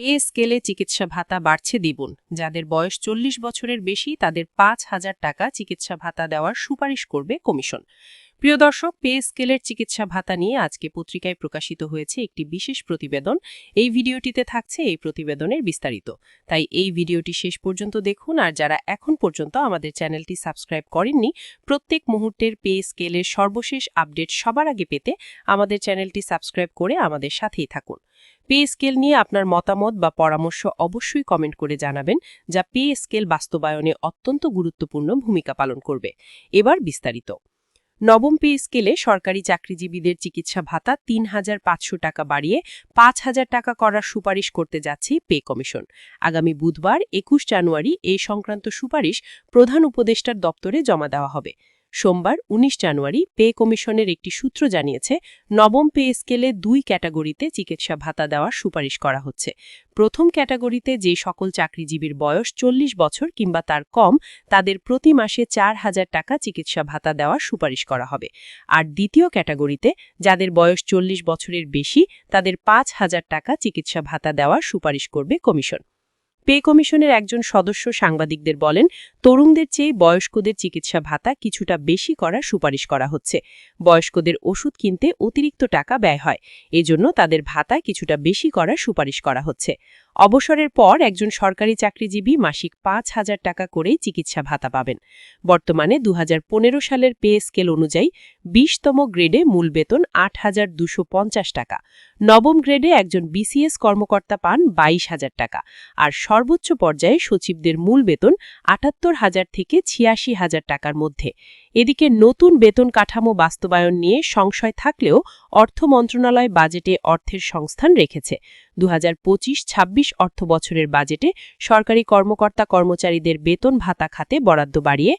Pay স্কেলে চিকিৎসা ভাতা বাড়ছে দ্বিগুণ। যাদের বয়স 40 বছরের বেশি তাদের 5,000 টাকা চিকিৎসা ভাতা দেওয়ার সুপারিশ করবে কমিশন। প্রিয় দর্শক, পে স্কেলের চিকিৎসা ভাতা নিয়ে আজকে পত্রিকায় প্রকাশিত হয়েছে একটি বিশেষ প্রতিবেদন। এই ভিডিওটিতে থাকছে এই প্রতিবেদনের বিস্তারিত। তাই এই ভিডিওটি শেষ পর্যন্ত দেখুন, আর যারা এখন পর্যন্ত আমাদের চ্যানেলটি সাবস্ক্রাইব করেননি, প্রত্যেক মুহূর্তের পে স্কেলের সর্বশেষ আপডেট সবার আগে পেতে আমাদের চ্যানেলটি সাবস্ক্রাইব করে আমাদের সাথেই থাকুন। পে স্কেল নিয়ে আপনার মতামত বা পরামর্শ অবশ্যই কমেন্ট করে জানাবেন, যা পে স্কেল বাস্তবায়নে অত্যন্ত গুরুত্বপূর্ণ ভূমিকা পালন করবে। এবার বিস্তারিত। নবম পে স্কেলে সরকারি চাকরিজীবীদের চিকিৎসা ভাতা 3,500 টাকা বাড়িয়ে 5,000 টাকা করার সুপারিশ করতে যাচ্ছে পে কমিশন। আগামী বুধবার 21 জানুয়ারি এই সংক্রান্ত সুপারিশ প্রধান উপদেষ্টার দপ্তরে জমা দেওয়া হবে। সোমবার 19 জানুয়ারি পে কমিশনের একটি সূত্র জানিয়েছে, নবম পে স্কেলে 2 ক্যাটাগরিতে চিকিৎসা ভাতা দেওয়ার সুপারিশ করা হচ্ছে। প্রথম ক্যাটাগরিতে যে সকল চাকরিজীবীর বয়স 40 বছর কিংবা তার কম, তাদের প্রতি মাসে 4,000 টাকা চিকিৎসা ভাতা দেওয়ার সুপারিশ করা হবে। আর দ্বিতীয় ক্যাটাগরিতে যাদের বয়স 40 বছরের বেশি, তাদের 5,000 টাকা চিকিৎসা ভাতা দেওয়ার সুপারিশ করবে কমিশন। পে কমিশনের একজন সদস্য সাংবাদিকদের বলেন, তরুণদের চেয়ে বয়স্কদের চিকিৎসা ভাতা কিছুটা বেশি করার সুপারিশ করা হচ্ছে। বয়স্কদের ওষুধ কিনতে অতিরিক্ত টাকা ব্যয় হয়, এজন্য তাদের ভাতা কিছুটা বেশি করার সুপারিশ করা হচ্ছে। অবসরের পর একজন সরকারি চাকরিজীবী মাসিক 5,000 টাকা করেই চিকিৎসা ভাতা পাবেন। বর্তমানে 2015 সালের পে স্কেল অনুযায়ী 20তম গ্রেডে মূল বেতন 8,250 টাকা। নবম গ্রেডে একজন বিসিএস কর্মকর্তা পান 22,000 টাকা। আর সর্বোচ্চ পর্যায়ে সচিবদের মূল বেতন 78,000 থেকে 86,000 টাকার মধ্যে। এদিকে নতুন বেতন কাঠামো বাস্তবায়ন নিয়ে সংশয় থাকলেও অর্থ মন্ত্রণালয় বাজেটে অর্থের সংস্থান রেখেছে। 2025-26 অর্থ বছরের বাজেটে সরকারি কর্মকর্তা-কর্মচারীদের বেতন ভাতা খাতে বরাদ্দ বাড়িয়ে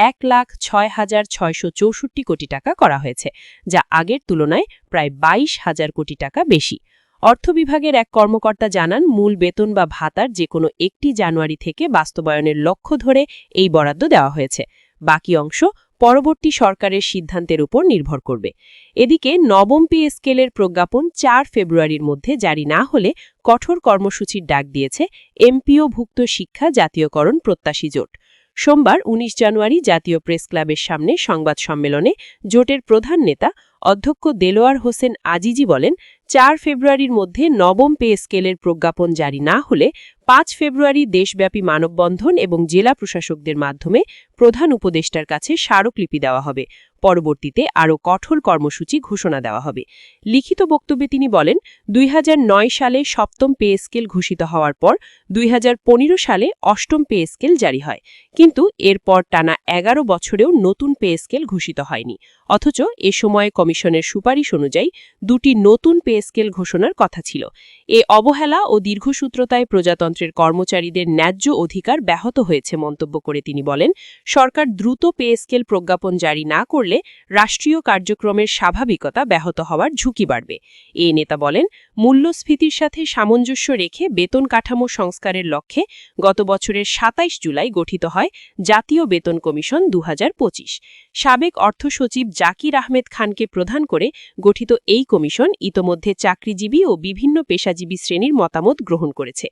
1,06,664 কোটি টাকা করা হয়েছে, যা আগের তুলনায় প্রায় 22,000 কোটি টাকা বেশি। অর্থ বিভাগের এক কর্মকর্তা জানান, মূল বেতন বা ভাতার যেকোনো 1 জানুয়ারি থেকে বাস্তবায়নের লক্ষ্য ধরে এই বরাদ্দ দেওয়া হয়েছে। বাকি অংশ পরবর্তী সরকারের সিদ্ধান্তের উপর নির্ভর করবে। এদিকে নবম পে স্কেলের প্রজ্ঞাপন 4 ফেব্রুয়ারির মধ্যে জারি না হলে কঠোর কর্মসূচির ডাক দিয়েছে এমপিওভুক্ত শিক্ষা জাতীয়করণ প্রত্যাশী জোট। সোমবার 19 জানুয়ারি জাতীয় প্রেস ক্লাবের সামনে সংবাদ সম্মেলনে জোটের প্রধান নেতা অধ্যক্ষ দেলোয়ার হোসেন আজিজি বলেন, 4 ফেব্রুয়ারির মধ্যে নবম পে স্কেলের প্রজ্ঞাপন জারি না হলে 5 ফেব্রুয়ারি দেশব্যাপী মানববন্ধন এবং জেলা প্রশাসকদের মাধ্যমে প্রধান উপদেষ্টার কাছে স্মারকলিপি দেওয়া হবে। পরবর্তীতে আরও কঠোর কর্মসূচি ঘোষণা দেওয়া হবে। লিখিত বক্তব্যে তিনি বলেন, 2009 সালে 7ম পে স্কেল ঘোষিত হওয়ার পর 2015 সালে 8ম পে স্কেল জারি হয়, কিন্তু এরপর টানা 11 বছরেও নতুন পে স্কেল ঘোষিত হয়নি। অথচ এ সময়ে কমিশনের সুপারিশ অনুযায়ী 2টি নতুন পে স্কেল ঘোষণার কথা ছিল। এ অবহেলা ও দীর্ঘসূত্রতায় প্রজাতন্ত্রের কর্মচারীদের ন্যায্য অধিকার ব্যাহত হয়েছে মন্তব্য করে তিনি বলেন, সরকার দ্রুত পে স্কেল প্রজ্ঞাপন জারি না করলে রাষ্ট্রীয় কার্যক্রমের স্বাভাবিকতা ব্যাহত হওয়ার ঝুঁকি বাড়বে। এ নেতা বলেন, মূল্যস্ফীতির সাথে সামঞ্জস্য রেখে বেতন কাঠামো সংস্কারের লক্ষ্যে গত বছরের 27 জুলাই গঠিত হয় জাতীয় বেতন কমিশন 2025। সাবেক অর্থ সচিব জাকির আহমেদ খানকে প্রধান করে গঠিত এই কমিশন ইতোমধ্যে চাকরিজীবী ও বিভিন্ন পেশাজীবী শ্রেণীর মতামত গ্রহণ করেছে।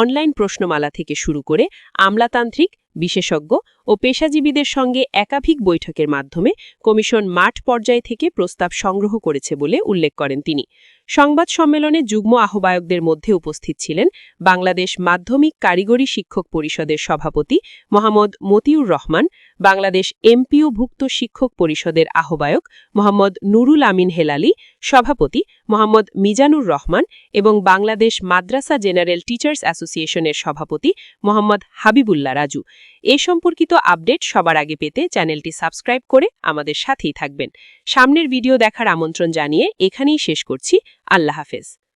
অনলাইন প্রশ্নমালা থেকে শুরু করে আমলাতান্ত্রিক, বিশেষজ্ঞ ও পেশাজীবীদের সঙ্গে একাধিক বৈঠকের মাধ্যমে কমিশন মাঠ পর্যায় থেকে প্রস্তাব সংগ্রহ করেছে বলে উল্লেখ করেন তিনি। সংবাদ সম্মেলনে যুগ্ম আহ্বায়কদের মধ্যে উপস্থিত ছিলেন বাংলাদেশ মাধ্যমিক কারিগরি শিক্ষক পরিষদের সভাপতি মোহাম্মদ মতিউর রহমান, বাংলাদেশ এমপিওভুক্ত শিক্ষক পরিষদের আহ্বায়ক মোহাম্মদ নুরুল আমিন হেলালি, সভাপতি মোহাম্মদ মিজানুর রহমান এবং বাংলাদেশ মাদ্রাসা জেনারেল টিচার্স অ্যাসোসিয়েশনের সভাপতি মোহাম্মদ হাবিবুল্লাহ রাজু। এ সম্পর্কিত আপডেট সবার আগে পেতে চ্যানেলটি সাবস্ক্রাইব করে আমাদের সাথেই থাকবেন। সামনের ভিডিও দেখার আমন্ত্রণ জানিয়ে এখানেই শেষ করছি। আল্লাহ হাফেজ।